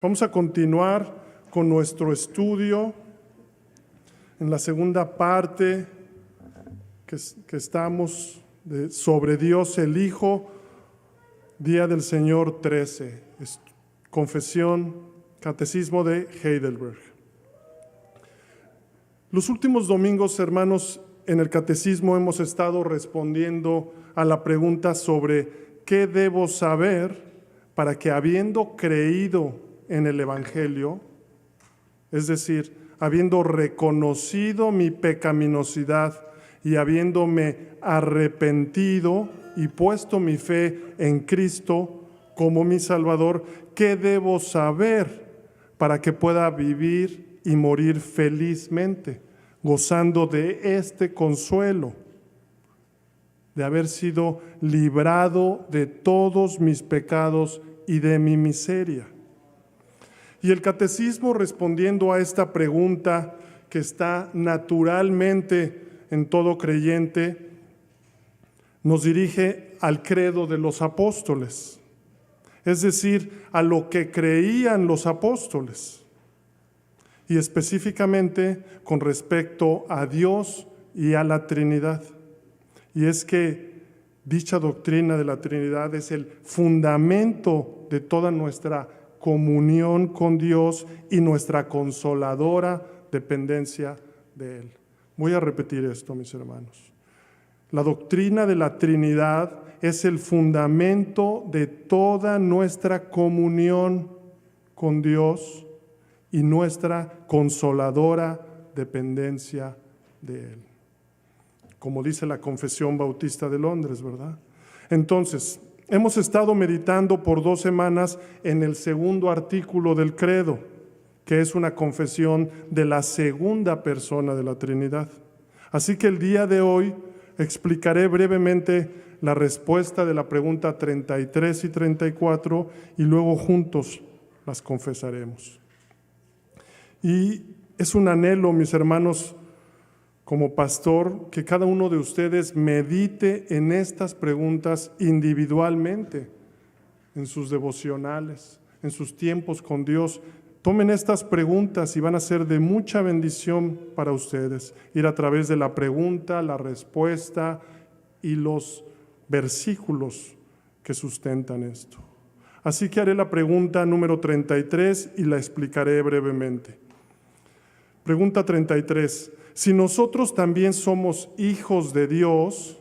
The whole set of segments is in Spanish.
Vamos a continuar con nuestro estudio en la segunda parte que estamos sobre Dios el Hijo, Día del Señor 13, Confesión, Catecismo de Heidelberg. Los últimos domingos, hermanos, en el Catecismo hemos estado respondiendo a la pregunta sobre qué debo saber para que, habiendo creído en el Evangelio, es decir, habiendo reconocido mi pecaminosidad y habiéndome arrepentido y puesto mi fe en Cristo como mi Salvador, ¿qué debo saber para que pueda vivir y morir felizmente, gozando de este consuelo, de haber sido librado de todos mis pecados y de mi miseria? Y el Catecismo, respondiendo a esta pregunta que está naturalmente en todo creyente, nos dirige al credo de los apóstoles, es decir, a lo que creían los apóstoles, y específicamente con respecto a Dios y a la Trinidad. Y es que dicha doctrina de la Trinidad es el fundamento de toda nuestra comunión con Dios y nuestra consoladora dependencia de Él. Voy a repetir esto, mis hermanos. La doctrina de la Trinidad es el fundamento de toda nuestra comunión con Dios y nuestra consoladora dependencia de Él. Como dice la Confesión Bautista de Londres, ¿verdad? Entonces, hemos estado meditando por 2 semanas en el segundo artículo del credo, que es una confesión de la segunda persona de la Trinidad. Así que el día de hoy explicaré brevemente la respuesta de la pregunta 33 y 34 y luego juntos las confesaremos. Y es un anhelo, mis hermanos, como pastor, que cada uno de ustedes medite en estas preguntas individualmente, en sus devocionales, en sus tiempos con Dios. Tomen estas preguntas y van a ser de mucha bendición para ustedes. Ir a través de la pregunta, la respuesta y los versículos que sustentan esto. Así que haré la pregunta número 33 y la explicaré brevemente. Pregunta 33. Si nosotros también somos hijos de Dios,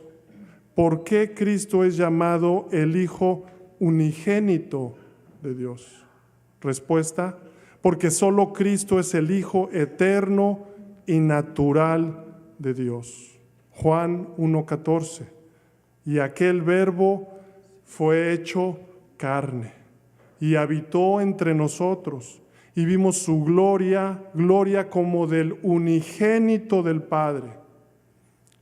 ¿por qué Cristo es llamado el Hijo unigénito de Dios? Respuesta: porque solo Cristo es el Hijo eterno y natural de Dios. Juan 1:14. Y aquel Verbo fue hecho carne y habitó entre nosotros. Y vimos su gloria, gloria como del unigénito del Padre,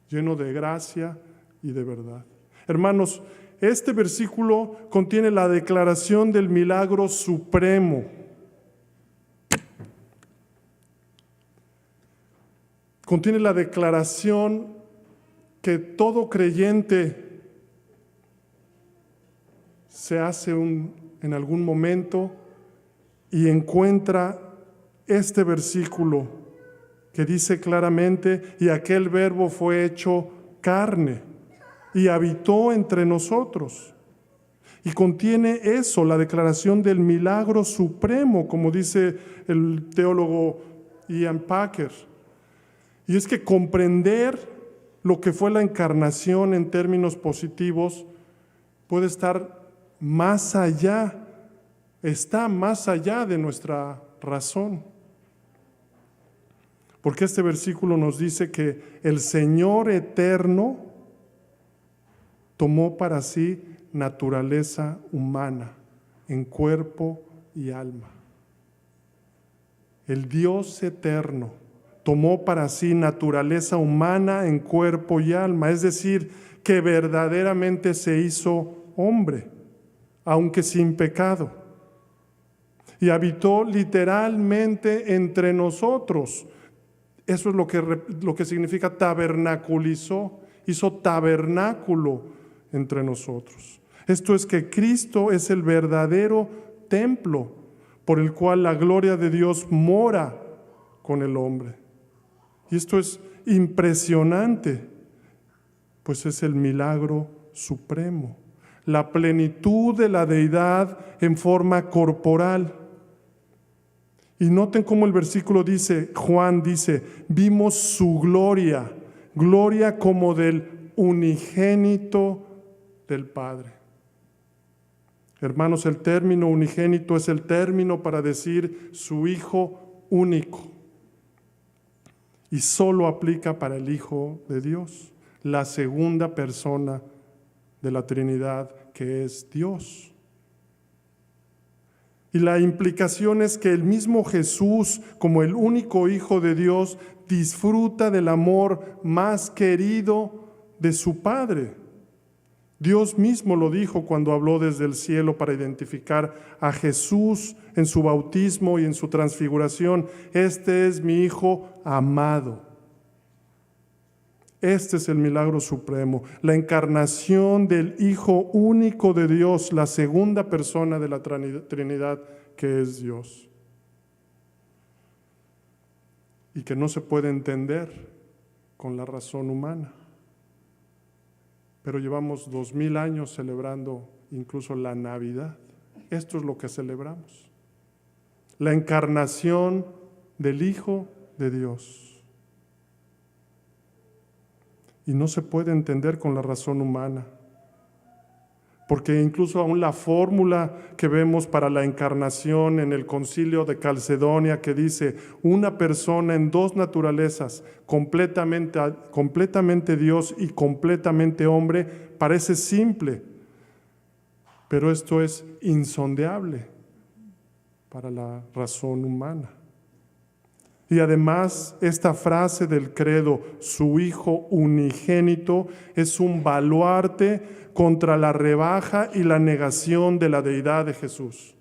lleno de gracia y de verdad. Hermanos, este versículo contiene la declaración del milagro supremo. Contiene la declaración que todo creyente se hace en algún momento y encuentra este versículo que dice claramente: y aquel Verbo fue hecho carne y habitó entre nosotros. Y contiene eso, la declaración del milagro supremo, como dice el teólogo Ian Packer. Y es que comprender lo que fue la encarnación en términos positivos puede estar más allá, está más allá de nuestra razón. Porque este versículo nos dice que el Señor eterno tomó para sí naturaleza humana en cuerpo y alma. El Dios eterno tomó para sí naturaleza humana en cuerpo y alma, es decir, que verdaderamente se hizo hombre, aunque sin pecado. Y habitó literalmente entre nosotros. Eso es lo que significa tabernaculizó, hizo tabernáculo entre nosotros. Esto es que Cristo es el verdadero templo por el cual la gloria de Dios mora con el hombre. Y esto es impresionante, pues es el milagro supremo, la plenitud de la deidad en forma corporal. Y noten cómo el versículo dice, Juan dice, vimos su gloria, gloria como del unigénito del Padre. Hermanos, el término unigénito es el término para decir su Hijo único. Y solo aplica para el Hijo de Dios, la segunda persona de la Trinidad, que es Dios. Y la implicación es que el mismo Jesús, como el único Hijo de Dios, disfruta del amor más querido de su Padre. Dios mismo lo dijo cuando habló desde el cielo para identificar a Jesús en su bautismo y en su transfiguración. Este es mi Hijo amado. Este es el milagro supremo, la encarnación del Hijo único de Dios, la segunda persona de la Trinidad, que es Dios. Y que no se puede entender con la razón humana. Pero llevamos 2000 años celebrando incluso la Navidad. Esto es lo que celebramos. La encarnación del Hijo de Dios. Y no se puede entender con la razón humana. Porque incluso aún la fórmula que vemos para la encarnación en el Concilio de Calcedonia, que dice una persona en dos naturalezas, completamente Dios y completamente hombre, parece simple, pero esto es insondeable para la razón humana. Y además, esta frase del credo, su Hijo unigénito, es un baluarte contra la rebaja y la negación de la deidad de Jesús.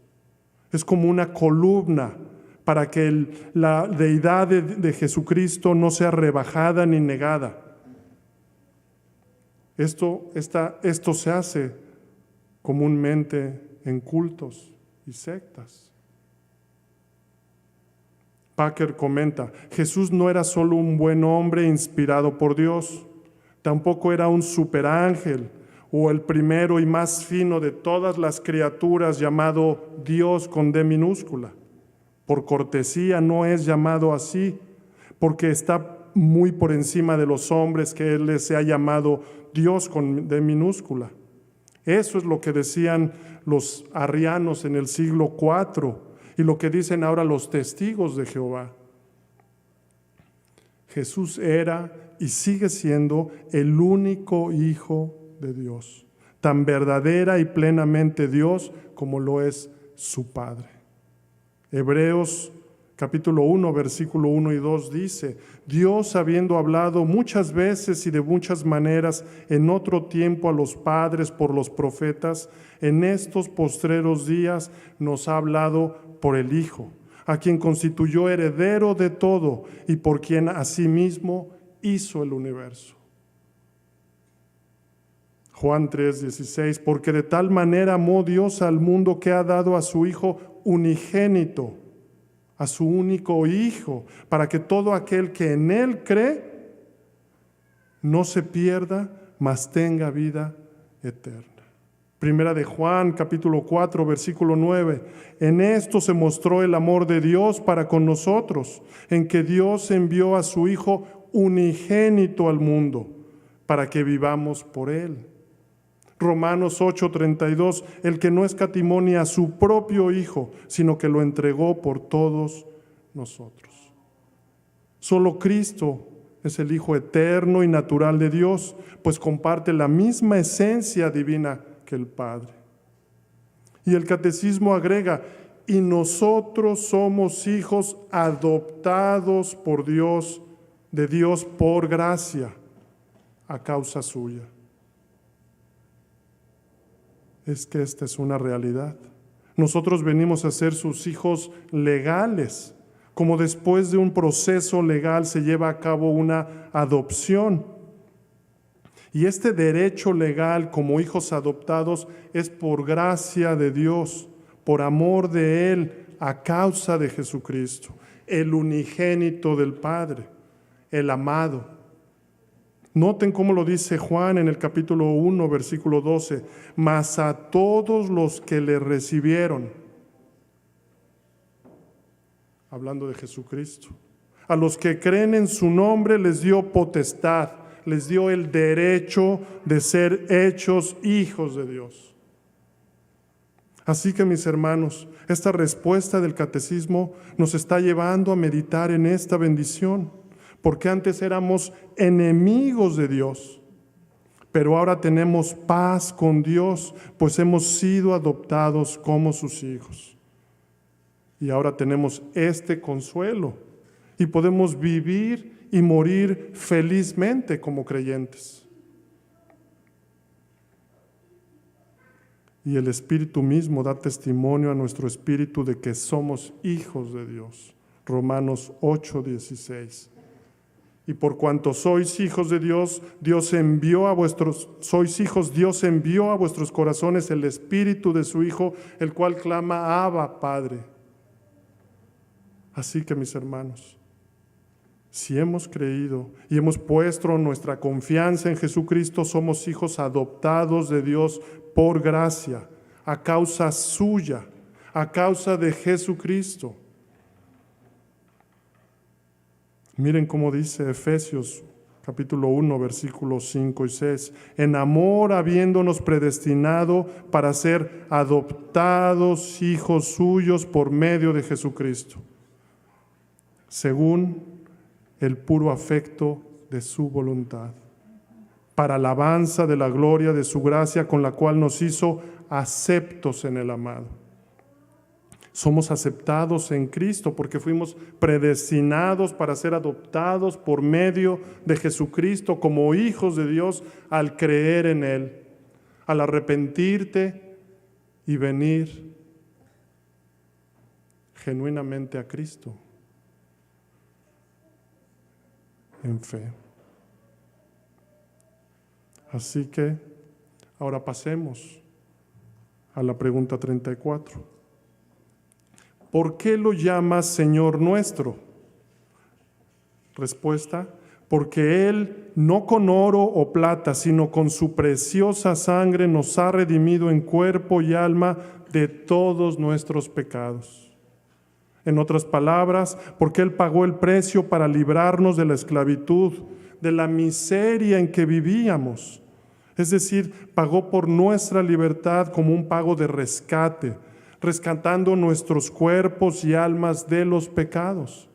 Es como una columna para que la deidad de Jesucristo no sea rebajada ni negada. Esto se hace comúnmente en cultos y sectas. Packer comenta, Jesús no era solo un buen hombre inspirado por Dios, tampoco era un superángel o el primero y más fino de todas las criaturas llamado Dios con D minúscula. Por cortesía no es llamado así, porque está muy por encima de los hombres que Él les ha llamado Dios con D minúscula. Eso es lo que decían los arrianos en el siglo IV. Y lo que dicen ahora los testigos de Jehová. Jesús era y sigue siendo el único Hijo de Dios, tan verdadera y plenamente Dios como lo es su Padre. Hebreos capítulo 1, versículo 1 y 2 dice, Dios habiendo hablado muchas veces y de muchas maneras en otro tiempo a los padres por los profetas, en estos postreros días nos ha hablado por el Hijo, a quien constituyó heredero de todo y por quien asimismo hizo el universo. Juan 3:16, porque de tal manera amó Dios al mundo que ha dado a su Hijo unigénito, a su único Hijo, para que todo aquel que en Él cree no se pierda, mas tenga vida eterna. Primera de Juan, capítulo 4, versículo 9. En esto se mostró el amor de Dios para con nosotros, en que Dios envió a su Hijo unigénito al mundo, para que vivamos por Él. Romanos 8:32, el que no escatimó ni a su propio Hijo, sino que lo entregó por todos nosotros. Solo Cristo es el Hijo eterno y natural de Dios, pues comparte la misma esencia divina que el Padre. Y el Catecismo agrega, y nosotros somos hijos adoptados por Dios, de Dios por gracia, a causa suya. Es que esta es una realidad. Nosotros venimos a ser sus hijos legales, como después de un proceso legal se lleva a cabo una adopción. Y este derecho legal como hijos adoptados es por gracia de Dios, por amor de Él, a causa de Jesucristo, el unigénito del Padre, el amado. Noten cómo lo dice Juan en el capítulo 1, versículo 12. Mas a todos los que le recibieron, hablando de Jesucristo, a los que creen en su nombre les dio potestad, les dio el derecho de ser hechos hijos de Dios. Así que, mis hermanos, esta respuesta del catecismo nos está llevando a meditar en esta bendición, porque antes éramos enemigos de Dios, pero ahora tenemos paz con Dios, pues hemos sido adoptados como sus hijos. Y ahora tenemos este consuelo y podemos vivir y morir felizmente como creyentes. Y el Espíritu mismo da testimonio a nuestro espíritu de que somos hijos de Dios. Romanos 8:16. Y por cuanto sois hijos de Dios, Dios envió a vuestros corazones el Espíritu de su Hijo, el cual clama, Abba, Padre. Así que, mis hermanos, si hemos creído y hemos puesto nuestra confianza en Jesucristo, somos hijos adoptados de Dios por gracia, a causa suya, a causa de Jesucristo. Miren cómo dice Efesios capítulo 1, versículos 5 y 6. En amor, habiéndonos predestinado para ser adoptados hijos suyos por medio de Jesucristo, según el puro afecto de su voluntad, para alabanza de la gloria de su gracia, con la cual nos hizo aceptos en el amado. Somos aceptados en Cristo porque fuimos predestinados para ser adoptados por medio de Jesucristo como hijos de Dios al creer en Él, al arrepentirte y venir genuinamente a Cristo en fe. Así que ahora pasemos a la pregunta 34. ¿Por qué lo llamas Señor nuestro? Respuesta: porque Él, no con oro o plata, sino con su preciosa sangre, nos ha redimido en cuerpo y alma de todos nuestros pecados. En otras palabras, porque Él pagó el precio para librarnos de la esclavitud, de la miseria en que vivíamos. Es decir, pagó por nuestra libertad como un pago de rescate, rescatando nuestros cuerpos y almas de los pecados.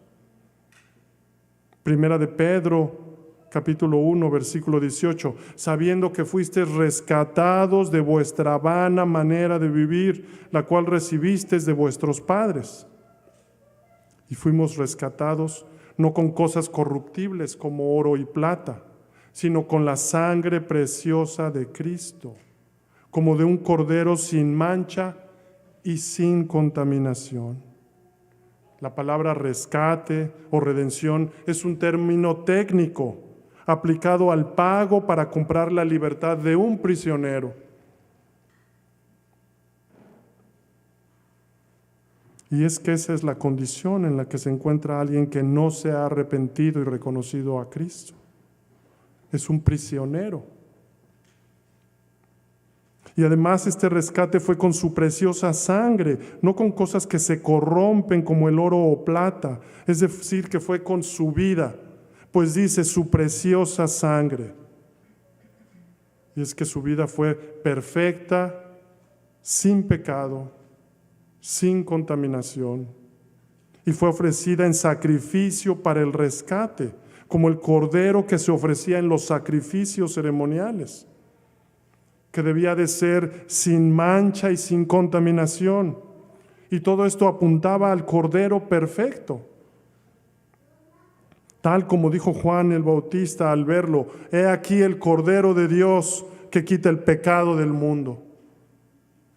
Primera de Pedro, capítulo 1, versículo 18, sabiendo que fuisteis rescatados de vuestra vana manera de vivir, la cual recibisteis de vuestros padres. Y fuimos rescatados no con cosas corruptibles como oro y plata, sino con la sangre preciosa de Cristo, como de un cordero sin mancha y sin contaminación. La palabra rescate o redención es un término técnico aplicado al pago para comprar la libertad de un prisionero. Y es que esa es la condición en la que se encuentra alguien que no se ha arrepentido y reconocido a Cristo. Es un prisionero. Y además este rescate fue con su preciosa sangre, no con cosas que se corrompen como el oro o plata. Es decir, que fue con su vida, pues dice su preciosa sangre. Y es que su vida fue perfecta, sin pecado, sin contaminación. Y fue ofrecida en sacrificio para el rescate, como el cordero que se ofrecía en los sacrificios ceremoniales, que debía de ser sin mancha y sin contaminación. Y todo esto apuntaba al Cordero perfecto. Tal como dijo Juan el Bautista al verlo: he aquí el Cordero de Dios que quita el pecado del mundo.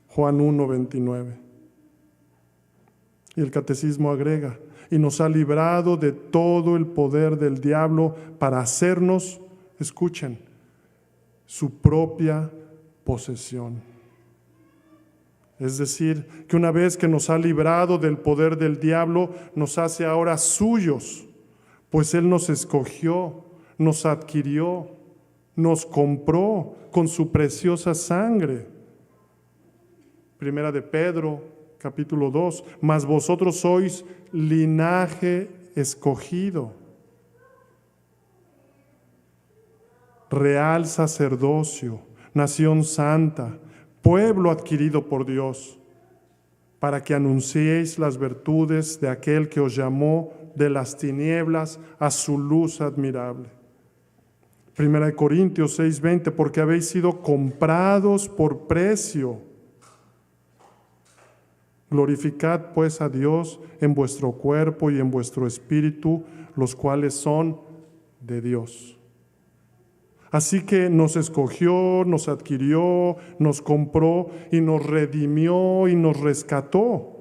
Juan 1:29. Y el Catecismo agrega: y nos ha librado de todo el poder del diablo para hacernos, escuchen, su propia posesión. Es decir, que una vez que nos ha librado del poder del diablo, nos hace ahora suyos, pues Él nos escogió, nos adquirió, nos compró con su preciosa sangre. Primera de Pedro, capítulo 2, mas vosotros sois linaje escogido, real sacerdocio, nación santa, pueblo adquirido por Dios, para que anunciéis las virtudes de aquel que os llamó de las tinieblas a su luz admirable. Primera de Corintios 6:20, porque habéis sido comprados por precio. Glorificad pues a Dios en vuestro cuerpo y en vuestro espíritu, los cuales son de Dios. Así que nos escogió, nos adquirió, nos compró y nos redimió y nos rescató.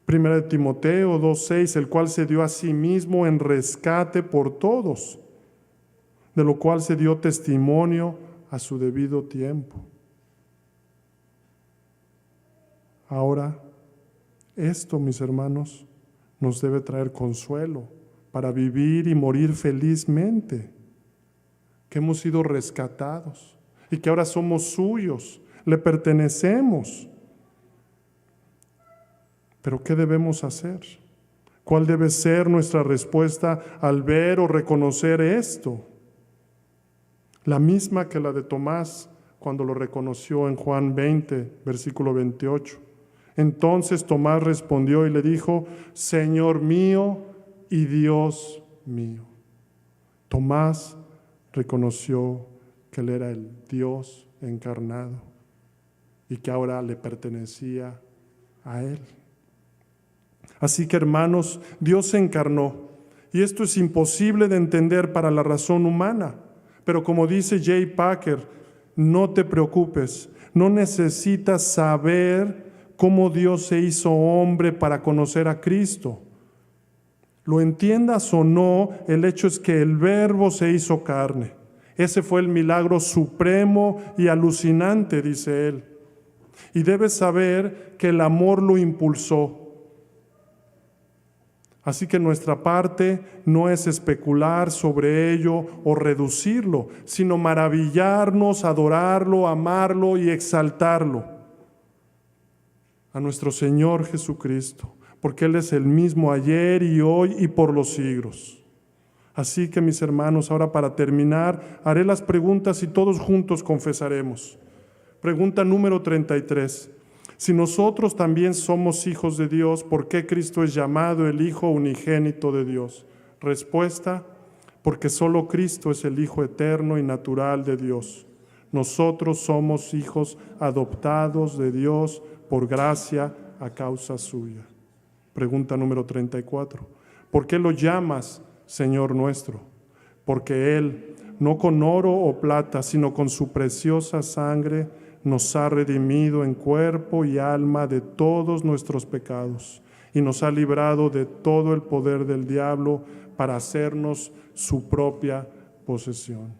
Primera de Timoteo 2:6, el cual se dio a sí mismo en rescate por todos, de lo cual se dio testimonio a su debido tiempo. Ahora, esto, mis hermanos, nos debe traer consuelo para vivir y morir felizmente, que hemos sido rescatados y que ahora somos suyos, le pertenecemos. Pero ¿qué debemos hacer? ¿Cuál debe ser nuestra respuesta al ver o reconocer esto? La misma que la de Tomás cuando lo reconoció en Juan 20, versículo 28. Entonces Tomás respondió y le dijo: Señor mío y Dios mío. Tomás reconoció que Él era el Dios encarnado y que ahora le pertenecía a Él. Así que, hermanos, Dios se encarnó, y esto es imposible de entender para la razón humana, pero como dice J. Packer, no te preocupes, no necesitas saber cómo Dios se hizo hombre para conocer a Cristo. Lo entiendas o no, el hecho es que el Verbo se hizo carne. Ese fue el milagro supremo y alucinante, dice él. Y debes saber que el amor lo impulsó. Así que nuestra parte no es especular sobre ello o reducirlo, sino maravillarnos, adorarlo, amarlo y exaltarlo a nuestro Señor Jesucristo, porque Él es el mismo ayer y hoy y por los siglos. Así que, mis hermanos, ahora para terminar, haré las preguntas y todos juntos confesaremos. Pregunta número 33. Si nosotros también somos hijos de Dios, ¿por qué Cristo es llamado el Hijo unigénito de Dios? Respuesta: porque solo Cristo es el Hijo eterno y natural de Dios. Nosotros somos hijos adoptados de Dios por gracia a causa suya. Pregunta número 34. ¿Por qué lo llamas Señor nuestro? Porque Él, no con oro o plata, sino con su preciosa sangre, nos ha redimido en cuerpo y alma de todos nuestros pecados y nos ha librado de todo el poder del diablo para hacernos su propia posesión.